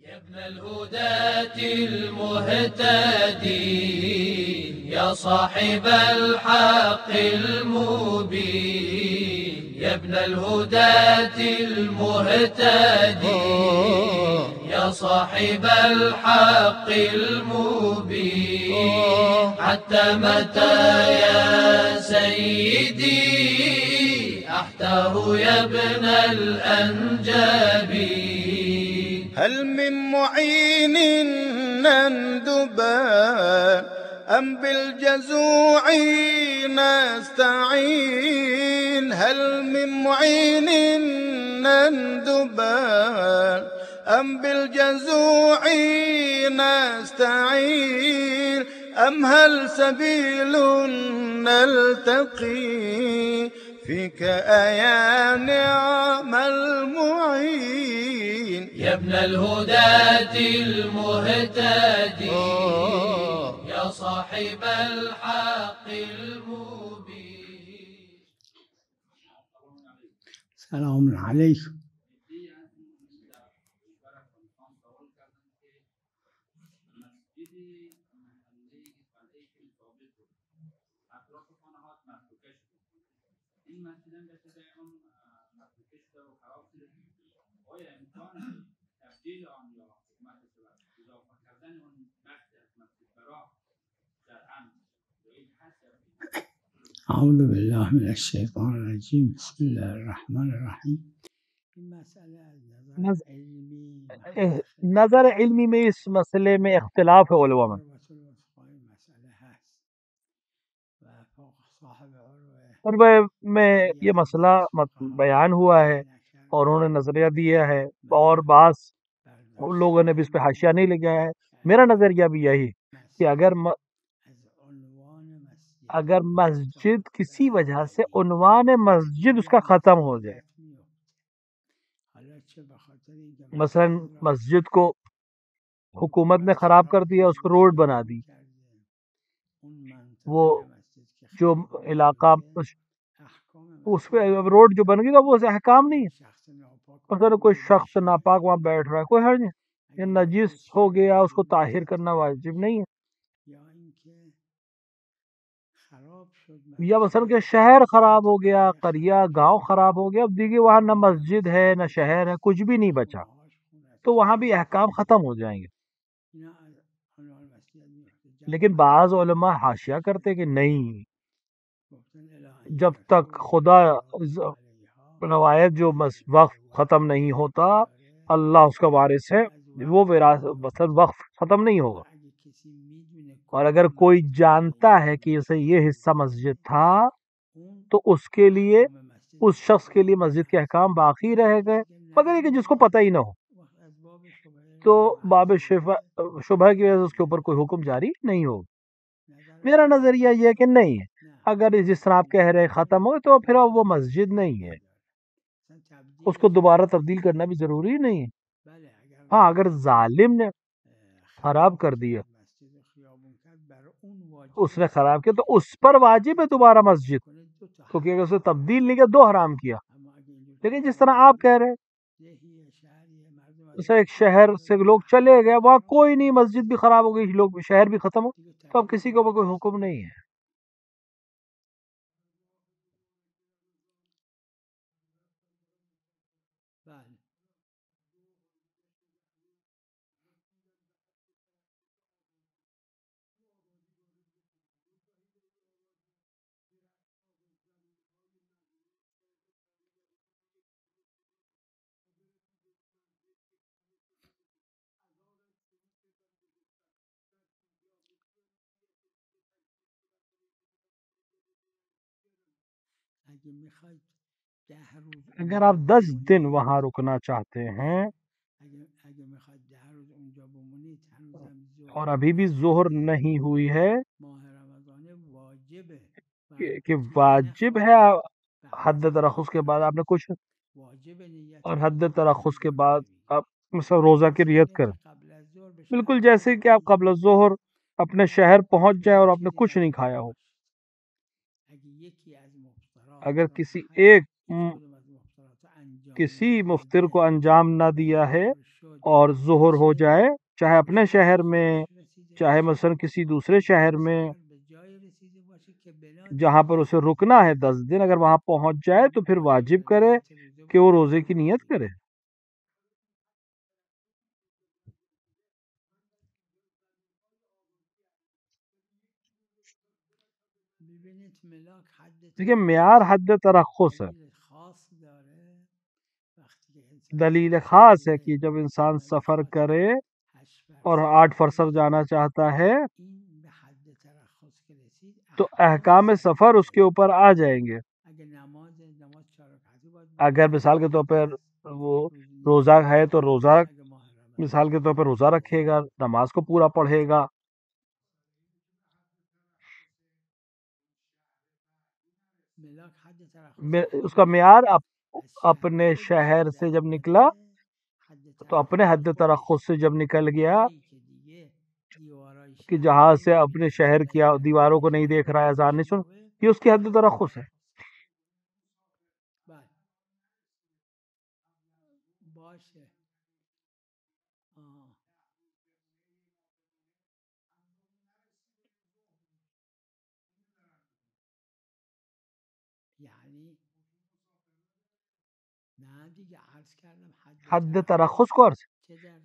ابن الهداة المهتدي يا صاحب الحق المبين، يا ابن الهداة المهتدي يا صاحب الحق المبين، حتى متى يا سيدي أحتار يا ابن الأنجبين. هل من معين نندبا أم بالجزوع نستعين؟ هل من معين نندبا أم بالجزوع نستعين؟ أم هل سبيل نلتقي فيك أيا نعم المعين؟ يا ابن الهداة المهتدي يا صاحب الحق المبين. سلام عليكم. أعوذ بالله من الشيطان الرجيم. بسم الله الرحمن الرحیم. نظر علمی میں اس مسئلے میں اختلاف ہے علماء میں. عروہ میں یہ مسئلہ بیان ہوا ہے اور انہوں نے نظریہ دیا ہے، اور بعض لوگوں نے بھی اس پہ حاشیہ نہیں لگایا ہے. میرا نظریہ بھی یہی کہ اگر مسجد کسی وجہ سے عنوان مسجد اس کا ختم ہو جائے، مثلا مسجد کو حکومت نے خراب کر دیا، اس کو روڈ بنا دی، وہ جو علاقہ اس پہ روڈ جو بن گئی وہ احکام نہیں ہے. مثلا کوئی شخص ناپاک وہاں بیٹھ رہا ہے، کوئی حرج نہیں، یہ نجس ہو گیا، اس کو طاہر کرنا واجب نہیں ہے. یا مثلا کہ شہر خراب ہو گیا، قریہ گاؤں خراب ہو گیا، اب دیکھیے وہاں نہ مسجد ہے نہ شہر ہے، کچھ بھی نہیں بچا، تو وہاں بھی احکام ختم ہو جائیں گے. لیکن بعض علماء حاشیہ کرتے کہ نہیں، جب تک خدا روایت جو وقف ختم نہیں ہوتا، اللہ اس کا وارث ہے، وہ وقف ختم نہیں ہوگا. اور اگر کوئی جانتا ہے کہ اسے یہ حصہ مسجد تھا تو اس کے لیے، اس شخص کے لیے مسجد کے احکام باقی رہ گئے، مگر یہ کہ جس کو پتہ ہی نہ ہو تو باب شبہ کی وجہ سے اس کے اوپر کوئی حکم جاری نہیں ہوگا. میرا نظریہ یہ ہے کہ نہیں ہے، اگر جس طرح آپ کہہ رہے ختم ہو تو پھر وہ مسجد نہیں ہے، اس کو دوبارہ تبدیل کرنا بھی ضروری نہیں ہے. ہاں اگر ظالم نے خراب کر دیا، اس نے خراب کیا تو اس پر واجب ہے دوبارہ مسجد، کیونکہ اگر اسے تبدیل نہیں کیا دو حرام کیا. لیکن جس طرح آپ کہہ رہے جیسے ایک شہر سے لوگ چلے گئے، وہاں کوئی نہیں، مسجد بھی خراب ہو گئی، لوگ شہر بھی ختم ہو، تو اب کسی کے اوپر کوئی حکم نہیں ہے. اگر آپ 10 دن وہاں رکنا چاہتے ہیں اور ابھی بھی ظہر نہیں ہوئی ہے کہ واجب ہے حد ترخص کے بعد آپ نے کچھ، اور حد ترخص کے بعد آپ مثلا روزہ کی ریت کریں، بالکل جیسے کہ آپ قبل الظہر اپنے شہر پہنچ جائے اور آپ نے کچھ نہیں کھایا ہو. اگر کسی مفطر کو انجام نہ دیا ہے اور ظہر ہو جائے، چاہے اپنے شہر میں چاہے مثلا کسی دوسرے شہر میں جہاں پر اسے رکنا ہے 10 دن، اگر وہاں پہنچ جائے تو پھر واجب کرے کہ وہ روزے کی نیت کرے۔ دیکھیے معیار حد ترخص ہے، دلیل خاص ہے کہ جب انسان سفر کرے اور 8 فرسخ جانا چاہتا ہے تو احکام سفر اس کے اوپر آ جائیں گے۔ اگر مثال کے طور پر وہ روزہ ہے تو روزہ مثال کے طور پر روزہ رکھے گا، نماز کو پورا پڑھے گا۔ اس کا معیار اپنے شہر سے جب نکلا تو اپنے حد ترخص سے جب نکل گیا کہ جہاں سے اپنے شہر کی دیواروں کو نہیں دیکھ رہا ہے، اذان نہیں سن، یہ اس کی حد ترخص ہے۔ حد ترخص کو عرض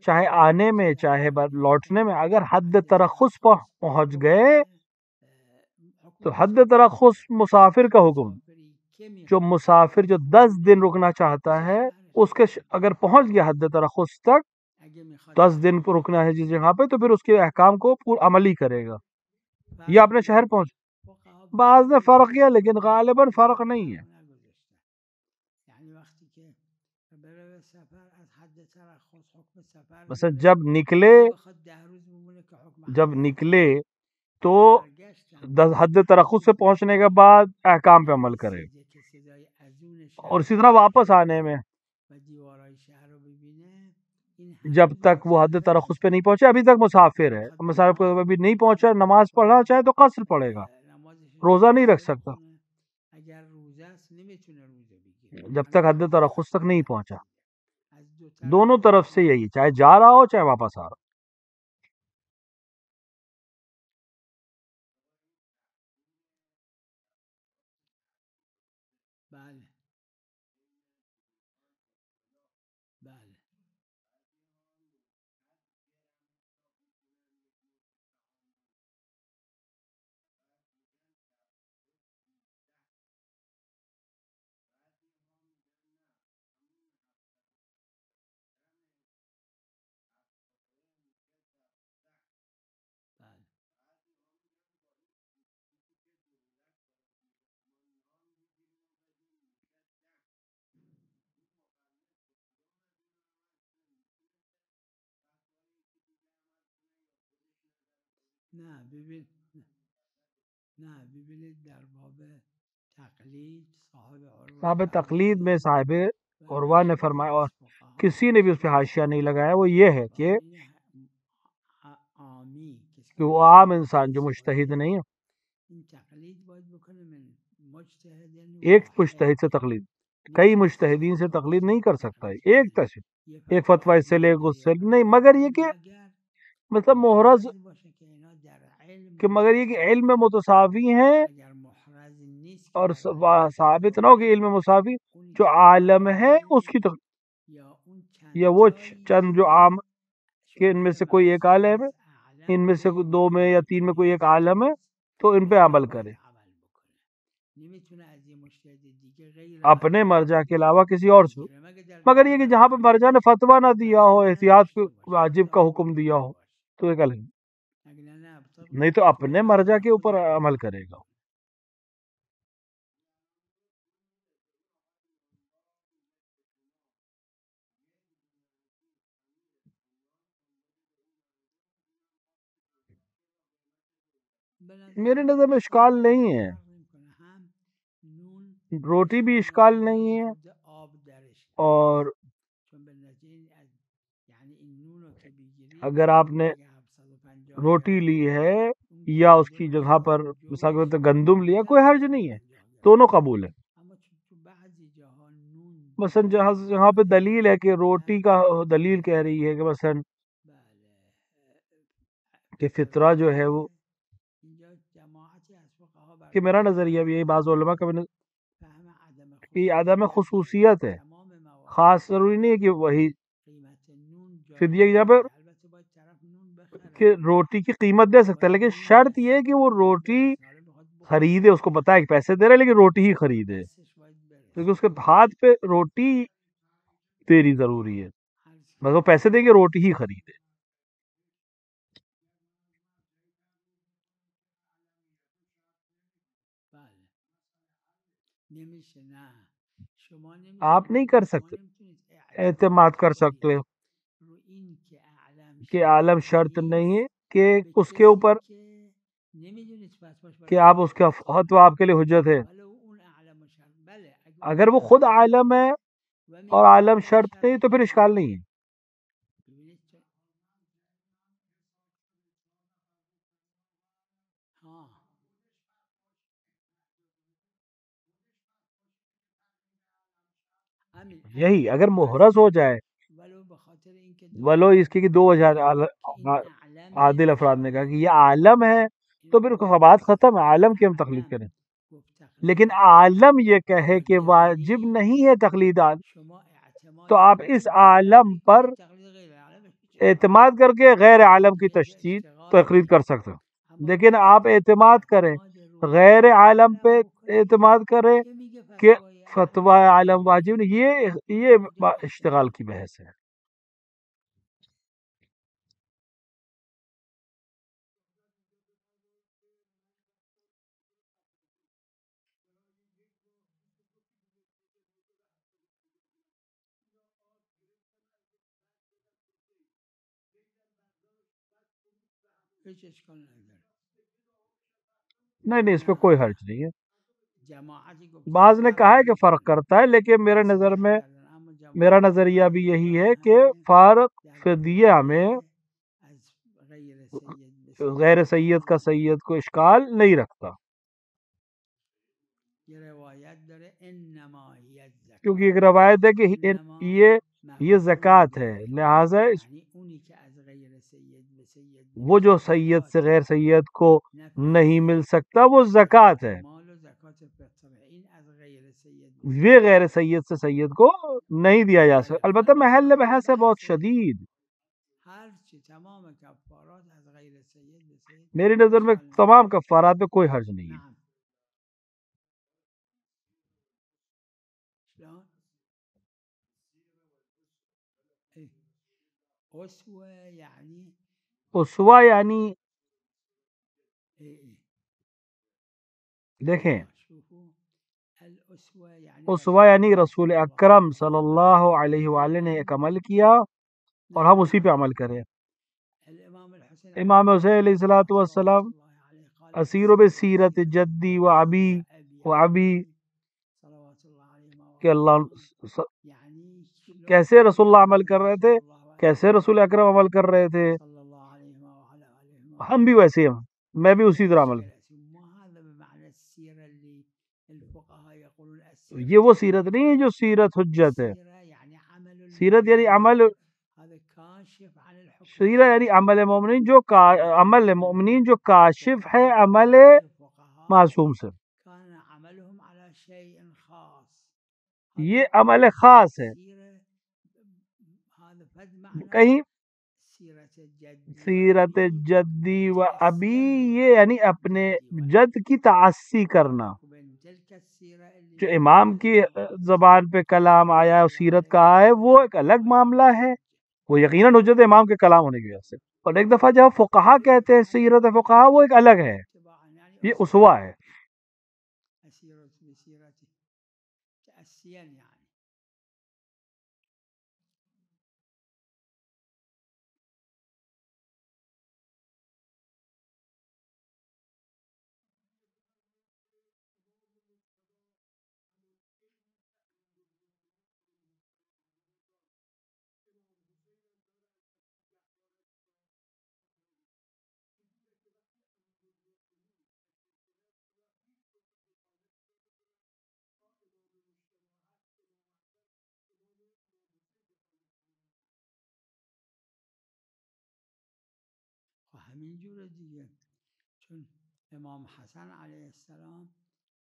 چاہے آنے میں چاہے لوٹنے میں، اگر حد ترخص پہنچ گئے تو حد ترخص مسافر کا حکم، جو مسافر جو 10 دن رکنا چاہتا ہے اس کے اگر پہنچ گیا حد ترخص تک، 10 دن پر رکنا ہے جس جگہ پہ، تو پھر اس کے احکام کو عملی کرے گا یا اپنے شہر پہنچ۔ بعض نے فرق کیا لیکن غالباً فرق نہیں ہے۔ مثلا جب نکلے تو حد ترخص سے پہنچنے کے بعد احکام پہ عمل کرے، اور اسی طرح واپس آنے میں جب تک وہ حد ترخص پہ نہیں پہنچے ابھی تک مسافر ہے، مسافر کو ابھی نہیں پہنچا، نماز پڑھنا چاہے تو قصر پڑھے گا، روزہ نہیں رکھ سکتا جب تک حد ترخص تک نہیں پہنچا۔ دونوں طرف سے یہی، چاہے جا رہا ہو چاہے واپس آ رہا ہو۔ صاحب تقلید میں صاحب عروہ نے فرمایا، اور کسی نے بھی اس پہ حاشیہ نہیں لگایا، وہ یہ ہے کہ وہ عام انسان جو مجتہد نہیں ہے، ایک مجتہد سے تقلید، کئی مجتہدین سے تقلید نہیں کر سکتا ہے، ایک فتویٰ اس سے لے اس سے نہیں، مگر یہ کہ مطلب محرز کہ مگر یہ کہ علم میں متساوی ہیں، اور ثابت نہ ہو کہ علم مساوی، جو عالم ہے اس کی یا وہ چند جو عام کہ ان میں سے کوئی ایک عالم ہے، ان میں سے 2 میں یا 3 میں کوئی ایک عالم ہے تو ان پہ عمل کرے، اپنے مرجع کے علاوہ کسی اور سے، مگر یہ کہ جہاں پہ مرجع نے فتویٰ نہ دیا ہو، احتیاط واجب کا حکم دیا ہو تو ایک الگ، نہیں تو اپنے مرجع کے اوپر عمل کرے گا۔ میرے نظر میں اشکال نہیں ہے، روٹی بھی اشکال نہیں ہے، اور اگر آپ نے روٹی لی ہے یا اس کی جگہ پر مثال گندم لیا، کوئی حرج نہیں ہے، دونوں قبول ہے۔ مثلا جہاں پہ دلیل ہے کہ روٹی کا دلیل کہہ رہی ہے کہ مثلا کہ فطرہ جو ہے وہ، کہ میرا نظریہ بھی یہی، بعض علماء کا بھی کہ عدم خصوصیت ہے، خاص ضروری نہیں ہے کہ وہی فدیہ یہاں پہ کہ روٹی کی قیمت دے سکتا ہے، لیکن شرط یہ ہے کہ وہ روٹی خریدے، اس کو پتا ہے کہ پیسے دے رہے لیکن روٹی ہی خریدے، کیونکہ اس کے ہاتھ پہ روٹی تیری ضروری ہے، بس وہ پیسے دے کے روٹی ہی خریدے۔ آپ نہیں کر سکتے، اعتماد کر سکتے کہ عالم شرط نہیں ہے کہ اس کے اوپر کہ آپ اس کا فتویٰ آپ کے لیے حجت ہے، اگر وہ خود عالم ہے اور عالم شرط نہیں تو پھر اشکال نہیں ہے۔ یہی اگر محرز ہو جائے، ولو اس کی کہ 2000 عادل افراد نے کہا کہ یہ عالم ہے تو پھر بات ختم ہے، عالم کی ہم تقلید کریں، لیکن عالم یہ کہے کہ واجب نہیں ہے تقلید تو آپ اس عالم پر اعتماد کر کے غیر عالم کی تقلید کر سکتے ہیں، لیکن آپ اعتماد کریں غیر عالم پہ، اعتماد کریں کہ فتویٰ عالم واجب نہیں، یہ اشتغال کی بحث ہے۔ نہیں اس پہ کوئی حرج نہیں ہے، بعض نے کہا ہے کہ فرق کرتا ہے، لیکن میرا نظریہ بھی یہی ہے کہ فرق فدیہ میں غیر سید کا سید کو اشکال نہیں رکھتا، کیونکہ ایک روایت ہے کہ یہ زکوٰۃ ہے، لہٰذا وہ جو سید سے غیر سید کو نہیں مل سکتا وہ زکوٰۃ ہے، یہ غیر سید سے سید کو نہیں دیا جا سکتا، البتہ محل بحث ہے بہت شدید، میری نظر میں تمام کفارات میں کوئی حرج نہیں ہے۔ اسوہ یعنی دیکھیں، اسوہ یعنی رسول اکرم صلی اللہ علیہ وآلہ نے ایک عمل کیا اور ہم اسی پہ عمل کریں۔ امام حسین علیہ السلام اسیر بسیرت جدی و ابی کہ اللہ کیسے رسول اللہ عمل کر رہے تھے، کیسے رسول اکرم عمل کر رہے تھے، ہم بھی ویسے ہیں، میں بھی اسی طرح عمل کروں۔ یہ وہ سیرت نہیں ہے جو سیرت حجت ہے، سیرت یعنی عمل، سیرت یعنی عمل مومنین جو کاشف ہے عمل معصوم سے، یہ عمل خاص ہے۔ کہیں سیرت جدی و ابی یہ یعنی اپنے جد کی تعصی کرنا، جو امام کی زبان پہ کلام آیا ہے، سیرت کا آیا ہے، وہ ایک الگ معاملہ ہے، وہ یقیناً حجت امام کے کلام ہونے کی وجہ سے، اور ایک دفعہ جب فقہا کہتے ہیں سیرت فقہا، وہ ایک الگ ہے، یہ اسوہ ہے۔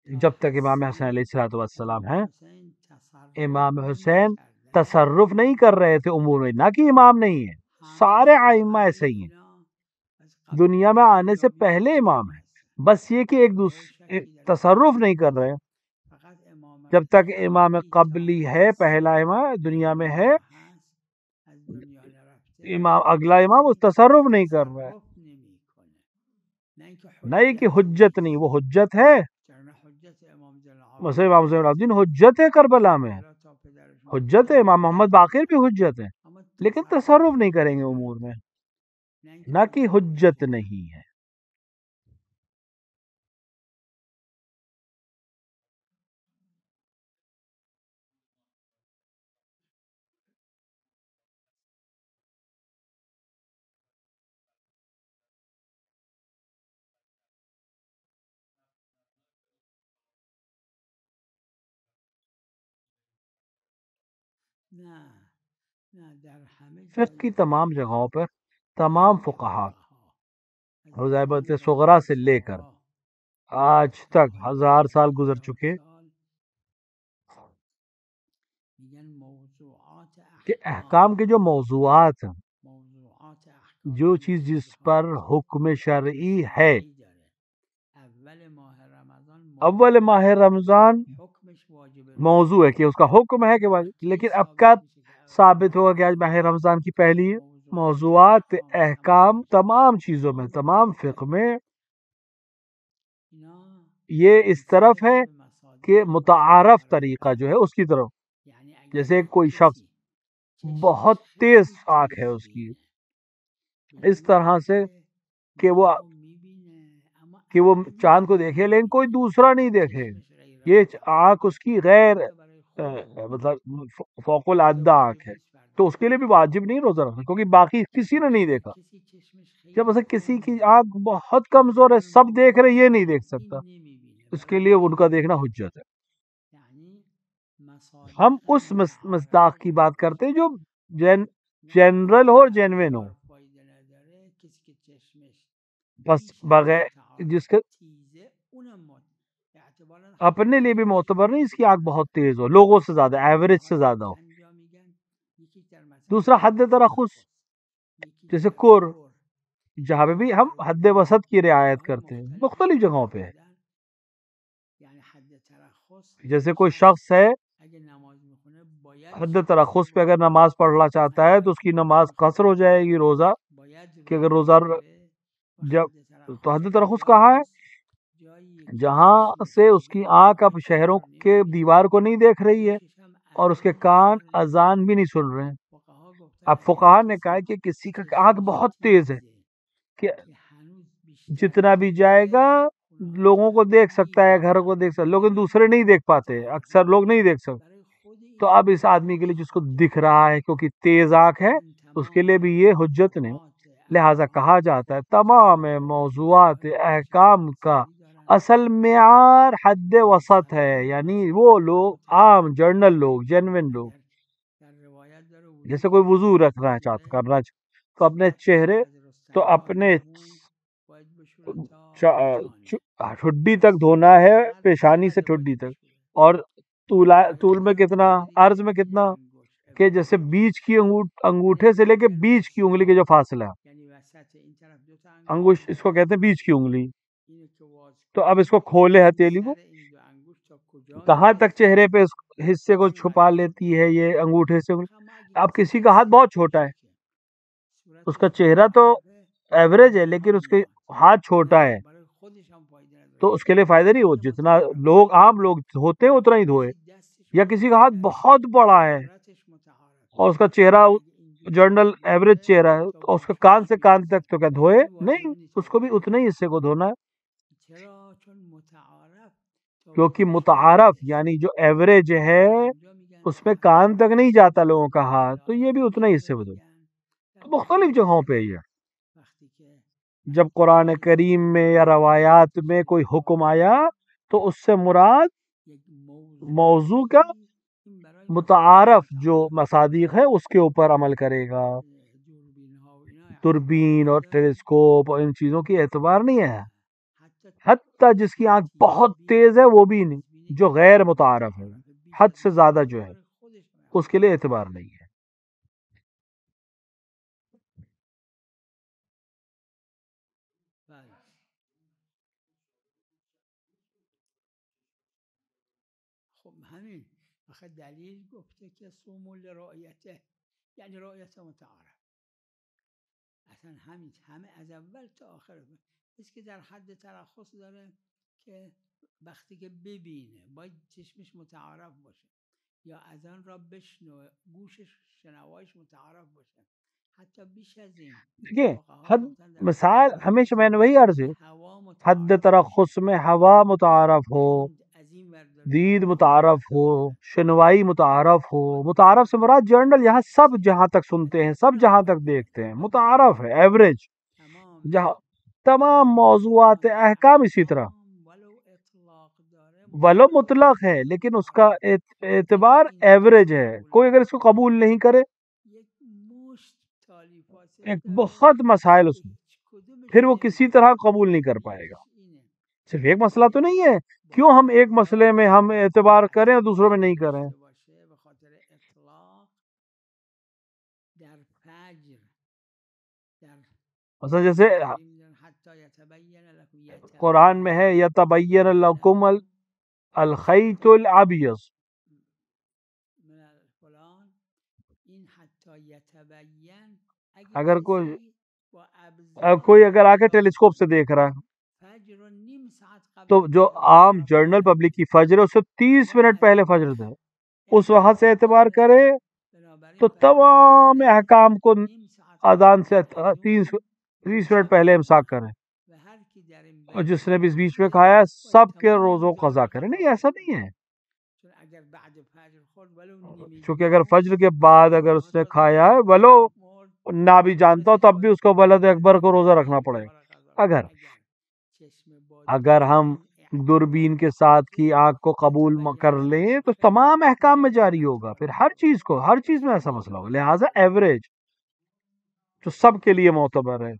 جب تک امام حسن علیہ السلام ہیں، امام حسین تصرف نہیں کر رہے تھے امور میں، نہ کہ امام نہیں ہے، سارے ائمہ ایسے ہی ہیں، دنیا میں آنے سے پہلے امام ہیں، بس یہ کہ ایک دوسرے تصرف نہیں کر رہے۔ جب تک امام قبلی ہے، پہلا امام دنیا میں ہے، امام اگلا امام اس تصرف نہیں کر رہا ہے، نہیں کہ حجت نہیں، وہ حجت ہے، مثلا امام زین العابدین حجت ہے، کربلا میں حجت ہے، امام محمد باقر بھی حجت ہے، لیکن تصرف نہیں کریں گے امور میں، نہ کہ حجت نہیں ہے۔ فقہ کی تمام جگہوں پر تمام فقہا حذیبت صغرا سے لے کر آج تک 1000 سال گزر چکے کہ احکام کے جو موضوعات ہیں، جو چیز جس پر حکم شرعی ہے، اول ماہ رمضان موضوع ہے کہ اس کا حکم ہے کہ واجب، لیکن اب کب ثابت ہوگا کہ آج ماہ رمضان کی پہلی ہے؟ موضوعات احکام تمام چیزوں میں، تمام فقہ میں یہ اس طرف ہے کہ متعارف طریقہ جو ہے اس کی طرف، جیسے کوئی شخص بہت تیز آنکھ ہے اس کی، اس طرح سے کہ وہ چاند کو دیکھے لیکن کوئی دوسرا نہیں دیکھے، یہ آنکھ اس کی غیر مطلب فوق العادہ آنکھ ہے، تو اس کے لیے بھی واجب نہیں روزہ رکھنا، کیونکہ باقی کسی نے نہیں دیکھا۔ جب مثلا کسی کی آنکھ بہت کمزور ہے، سب دیکھ رہے، یہ نہیں دیکھ سکتا، اس کے لیے ان کا دیکھنا حجت ہے۔ ہم اس مصداق کی بات کرتے ہیں جو جنرل ہو اور جینوین ہو، بس بغیر جس کے اپنے لیے بھی معتبر نہیں، اس کی آنکھ بہت تیز ہو، لوگوں سے زیادہ، ایوریج سے زیادہ ہو۔ دوسرا حد ترخص، جیسے کور، جہاں پہ بھی ہم حد وسط کی رعایت کرتے ہیں، مختلف جگہوں پہ ہے۔ جیسے کوئی شخص ہے حد ترخص پہ اگر نماز پڑھنا چاہتا ہے تو اس کی نماز قصر ہو جائے گی، روزہ کہ اگر روزہ جب تو حد ترخص کہاں ہے؟ جہاں سے اس کی آنکھ اب شہروں کے دیوار کو نہیں دیکھ رہی ہے اور اس کے کان اذان بھی نہیں سن رہے ہیں۔ اب فقہا نے کہا کہ کسی کا آنکھ بہت تیز ہے کہ جتنا بھی جائے گا لوگوں کو دیکھ سکتا ہے، گھر کو دیکھ سکتا ہے، لیکن دوسرے نہیں دیکھ پاتے، اکثر لوگ نہیں دیکھ سکتے، تو اب اس آدمی کے لیے جس کو دکھ رہا ہے کیونکہ تیز آنکھ ہے، اس کے لیے بھی یہ حجت نہیں۔ لہٰذا کہا جاتا ہے تمام موضوعات احکام کا اصل معیار حد وسط ہے، یعنی وہ لوگ عام جرنل لوگ، جینوین لوگ، جیسے کوئی وضو رکھنا کرنا تو اپنے چہرے تو اپنے ٹھڈی تک دھونا ہے، پیشانی سے ٹھڈی تک، اور طول میں کتنا، عرض میں کتنا، کہ جیسے بیچ کی انگوٹھے سے لے کے بیچ کی انگلی کے جو فاصلہ ہے، انگوش اس کو کہتے ہیں بیچ کی انگلی، تو اب اس کو کھولے ہتھیلی کو کہاں تک چہرے پہ اس حصے کو چھپا لیتی ہے یہ انگوٹھے سے۔ اب کسی کا ہاتھ بہت چھوٹا ہے، اس کا چہرہ تو ایوریج ہے لیکن اس کے ہاتھ چھوٹا ہے، تو اس کے لیے فائدہ نہیں ہو، جتنا لوگ عام لوگ ہوتے ہیں اتنا ہی دھوئے۔ یا کسی کا ہاتھ بہت بڑا ہے اور اس کا چہرہ جرنل ایوریج چہرہ ہے، تو اس کا کان سے کان تک تو کیا دھوئے نہیں، اس کو بھی اتنا ہی حصے کو دھونا ہے، کیونکہ متعارف یعنی جو ایوریج ہے اس میں کان تک نہیں جاتا لوگوں کا ہاتھ، تو یہ بھی اتنا ہی حصے کو دھونا۔ مختلف جگہوں پہ یہ جب قرآن کریم میں یا روایات میں کوئی حکم آیا تو اس سے مراد موضوع کا متعارف جو مصادیق ہے اس کے اوپر عمل کرے گا۔ دوربین اور ٹیلیسکوپ اور ان چیزوں کی اعتبار نہیں ہے. حتیٰ جس کی آنکھ بہت تیز ہے وہ بھی نہیں، جو غیر متعارف ہے، حد سے زیادہ جو ہے اس کے لیے اعتبار نہیں ہے. خب همین آخه دلیل گفته که صوموا لرؤیته یعنی رؤیت متعارف. اصلا همین همه از اول تا آخر است که در حد ترخص داره که وقتی که ببینه باید چشمش متعارف باشه یا اذان را بشنوه گوشش شنوایش متعارف باشه. حتی بیش از این دیکھیں حد مثال ہمیشہ میں نے وہی عرض ہے، حد ترخص میں ہوا متعارف ہو، دید متعارف ہو، شنوائی متعارف ہو. متعارف سے مراد جرنل، یہاں سب جہاں تک سنتے ہیں، سب جہاں تک دیکھتے ہیں، متعارف ہے، ایوریج. جہاں تمام موضوعات احکام اسی طرح ولو مطلق ہے لیکن اس کا اعتبار ایوریج ہے. کوئی اگر اس کو قبول نہیں کرے، ایک بہت مسائل اس میں، پھر وہ کسی طرح قبول نہیں کر پائے گا. صرف ایک مسئلہ تو نہیں ہے، کیوں ہم ایک مسئلے میں ہم اعتبار کریں اور دوسروں میں نہیں کریں. مثلا جیسے قرآن میں ہے یتبین لکم الخیط الابیض، اگر کوئی اگر آ کے ٹیلیسکوپ سے دیکھ رہا ہے تو جو عام جرنل پبلک کی فجر ہے اس سے 30 منٹ پہلے فجر ہے، اس وقت سے اعتبار کرے تو تمام احکام کو اذان سے 30 منٹ پہلے امساک کرے، اور جس نے بھی اس بیچ میں کھایا سب کے روزوں قضا کرے. نہیں، ایسا نہیں ہے. چونکہ اگر فجر کے بعد اگر اس نے کھایا ہے ولو نہ بھی جانتا ہو تب بھی اس کو ولد اکبر کو روزہ رکھنا پڑے گا. اگر ہم دوربین کے ساتھ کی آنکھ کو قبول کر لیں تو تمام احکام میں جاری ہوگا، پھر ہر چیز میں ایسا مسئلہ ہوگا. لہٰذا ایوریج جو سب کے لیے معتبر ہے.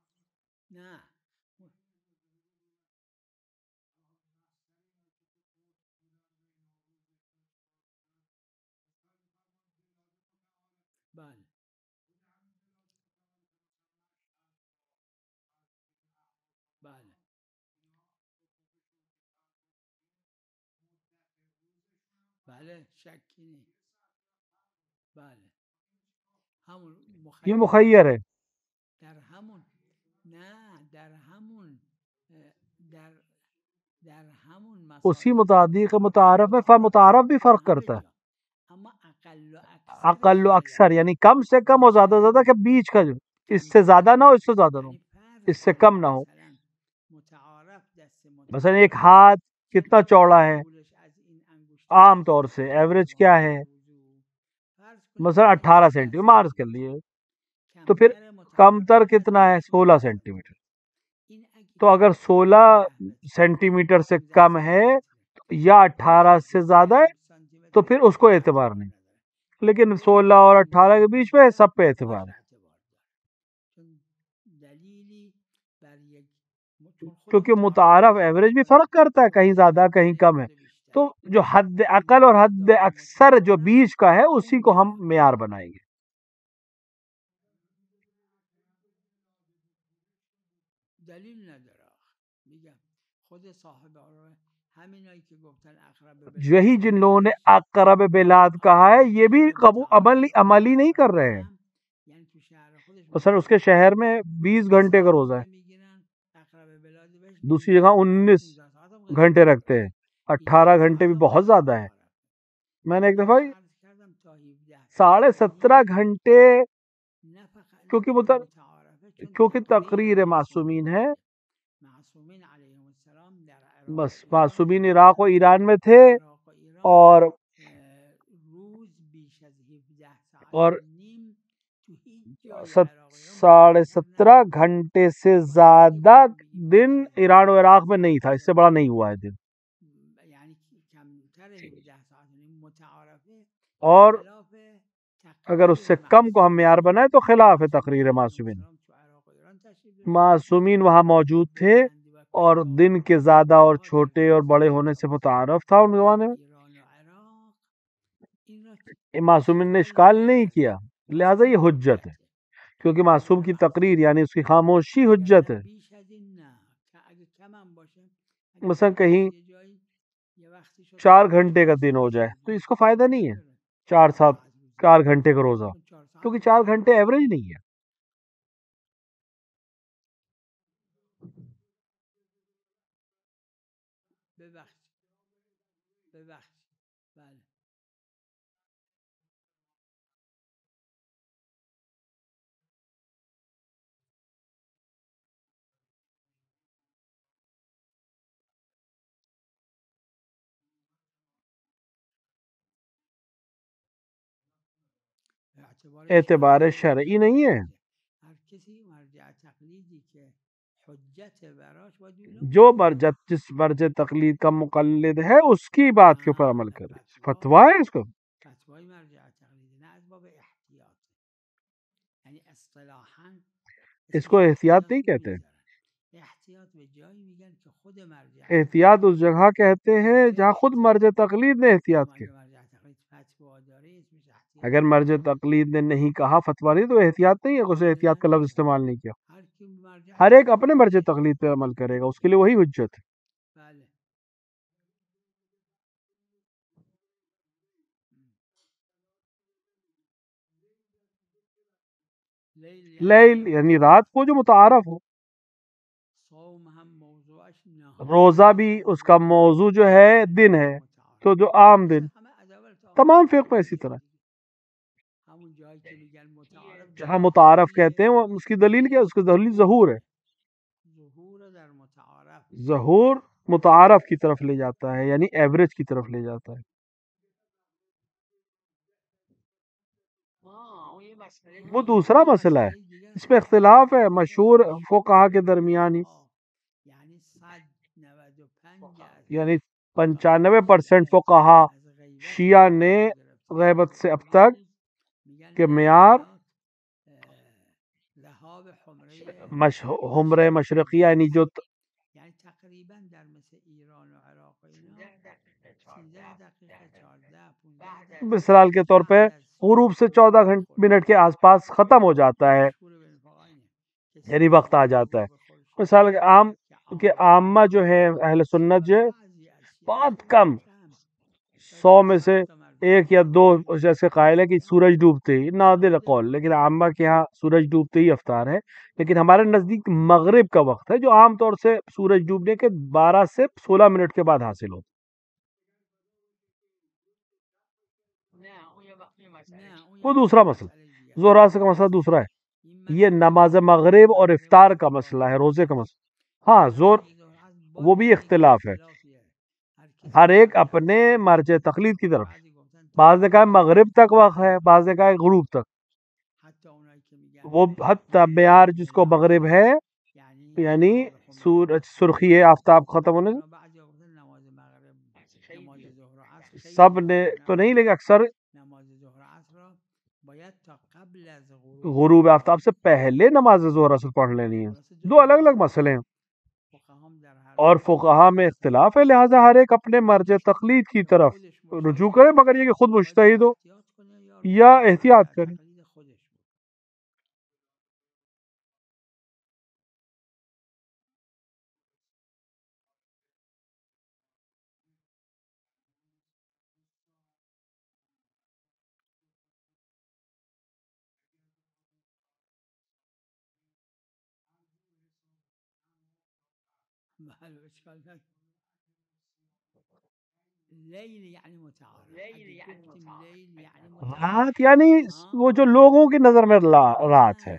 یہ مخیر ہے. اسی متعدی متعارف میں متعارف بھی فرق کرتا ہے. اقل و اکثر یعنی کم سے کم اور زیادہ زیادہ کہ بیچ کا جو اس سے زیادہ نہ ہو، اس سے زیادہ نہ ہو، اس سے کم نہ ہو. مثلا ایک ہاتھ کتنا چوڑا ہے عام طور سے ایوریج کیا ہے، مثلا 18 سینٹی میٹر مارک کر لیے، تو پھر کم تر کتنا ہے 16 سینٹی میٹر. تو اگر 16 سینٹی میٹر سے کم ہے یا 18 سے زیادہ ہے تو پھر اس کو اعتبار نہیں، لیکن 16 اور 18 کے بیچ میں سب پہ اعتبار ہے. کیونکہ متعارف ایوریج بھی فرق کرتا ہے، کہیں زیادہ کہیں کم ہے. تو جو حد عقل اور حد اکثر جو بیچ کا ہے اسی کو ہم معیار بنائیں گے. یہی جن لوگوں نے اقرب بلاد کہا ہے یہ بھی عملی نہیں کر رہے ہیں. سر اس کے شہر میں 20 گھنٹے کا روزہ ہے، دوسری جگہ 19 گھنٹے رکھتے ہیں. 18 گھنٹے بھی بہت زیادہ ہے. میں نے ایک دفعہ 17.5 گھنٹے کیونکہ تقریر معصومین ہے، بس معصومین عراق و ایران میں تھے اور 17.5 گھنٹے سے زیادہ دن ایران و عراق میں نہیں تھا، اس سے بڑا نہیں ہوا ہے دن. اور اگر اس سے کم کو ہم معیار بنائے تو خلاف ہے تقریر معصومین. معصومین وہاں موجود تھے اور دن کے زیادہ اور چھوٹے اور بڑے ہونے سے متعارف تھا ان زمانے میں. معصومین نے اشکال نہیں کیا، لہٰذا یہ حجت ہے، کیونکہ معصوم کی تقریر یعنی اس کی خاموشی حجت ہے. مثلا کہیں 4 گھنٹے کا دن ہو جائے تو اس کو فائدہ نہیں ہے 4 گھنٹے کا روزہ، کیونکہ 4 گھنٹے ایوریج نہیں ہے. اعتبار شرعی نہیں ہے. جو جس مرجع تقلید کا مقلد ہے اس کی بات کے اوپر عمل کرے. فتویٰ ہے اس کو. اس کو احتیاط نہیں کہتے. احتیاط اس جگہ کہتے ہیں جہاں خود مرجع تقلید نے احتیاط کی. اگر مرجع تقلید نے نہیں کہا فتویٰ نہیں تو احتیاط نہیں ہے، اسے احتیاط کا لفظ استعمال نہیں کیا. ہر ایک اپنے مرجع تقلید پہ عمل کرے گا، اس کے لیے وہی حجت ہے. لیل یعنی رات کو جو متعارف ہو. روزہ بھی اس کا موضوع جو ہے دن ہے، تو جو عام دن تمام فقہ میں اسی طرح جہاں متعارف کہتے ہیں وہ اس کی دلیل کیا؟ اس کی دلیل ظہور ہے. ظہور متعارف کی طرف لے جاتا ہے، یعنی ایوریج کی طرف لے جاتا ہے. وہ دوسرا مسئلہ ہے، اس پہ اختلاف ہے مشہور فقہا کے درمیان ہی. یعنی 95% فقہا شیعہ نے غیبت سے اب تک کہ معیار حمرہ مشرقیہ یعنی جو مثال کے طور پہ غروب سے 14 منٹ کے آس پاس ختم ہو جاتا ہے، یعنی وقت آ جاتا ہے. مثال عام کہ عامہ جو ہے اہل سنت جو ہے بہت کم 100 میں سے 1 یا 2 جیسے قائل ہے کہ سورج ڈوبتے ہی، نادر قول، لیکن عامہ کے ہاں سورج ڈوبتے ہی افطار ہے. لیکن ہمارے نزدیک مغرب کا وقت ہے جو عام طور سے سورج ڈوبنے کے 12 سے 16 منٹ کے بعد حاصل ہوتا. وہ دوسرا مسئلہ، ظہر عصر کا مسئلہ دوسرا ہے. یہ نماز مغرب اور افطار کا مسئلہ ہے، روزے کا مسئلہ. ہاں ظہر وہ بھی اختلاف ہے، ہر ایک اپنے مرجع تقلید کی طرف. بعض نے کہا مغرب تک وقت ہے، بعض نے کہا غروب تک. وہ حتی معیار جس کو مغرب ہے یعنی سورج سرخی ہے آفتاب ختم ہونے سب نے تو نہیں، لیکن اکثر غروب آفتاب سے پہلے نماز ظہر اثر پڑھ لینی ہے. 2 الگ الگ مسئلے ہیں اور فقہا میں اختلاف ہے، لہٰذا ہر ایک اپنے مرجع تقلید کی طرف رجوع کرے، مگر یہ کہ خود مجتہد ہو یا احتیاط کرے. رات یعنی وہ جو لوگوں کی نظر میں رات ہے.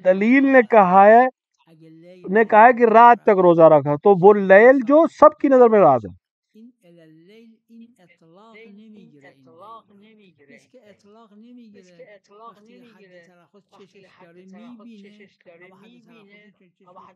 دلیل نے کہا ہے کہ رات تک روزہ رکھا، تو وہ لیل جو سب کی نظر میں رات ہے. کسی که اطلاق نمیگیره وقتی حد تلخص چشش داره میبینه اما حد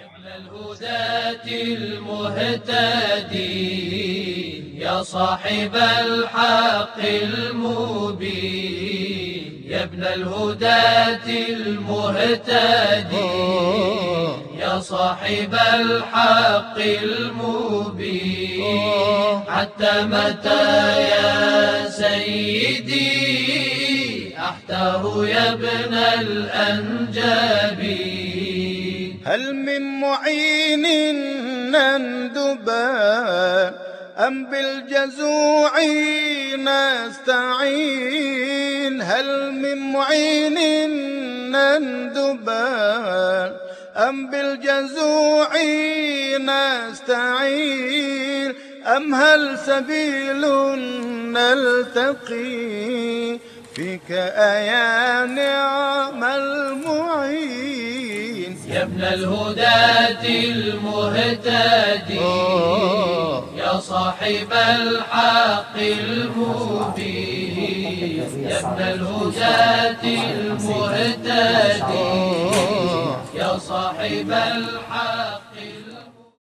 يا ابن الهداة المهتدي يا صاحب الحق المبين يا ابن الهداة المهتدي يا صاحب الحق المبين حتى متى يا سيدي أحتار يا ابن الأنجبي هل من معين نندبا أم بالجزوع نستعين هل من معين نندبا أم بالجزوع نستعين أم هل سبيل نلتقي فيك أيا نعم المعين يا ابن الهداة المهتدي يا صاحب الحق المبين يا ابن الهداة المهتدي يا صاحب الحق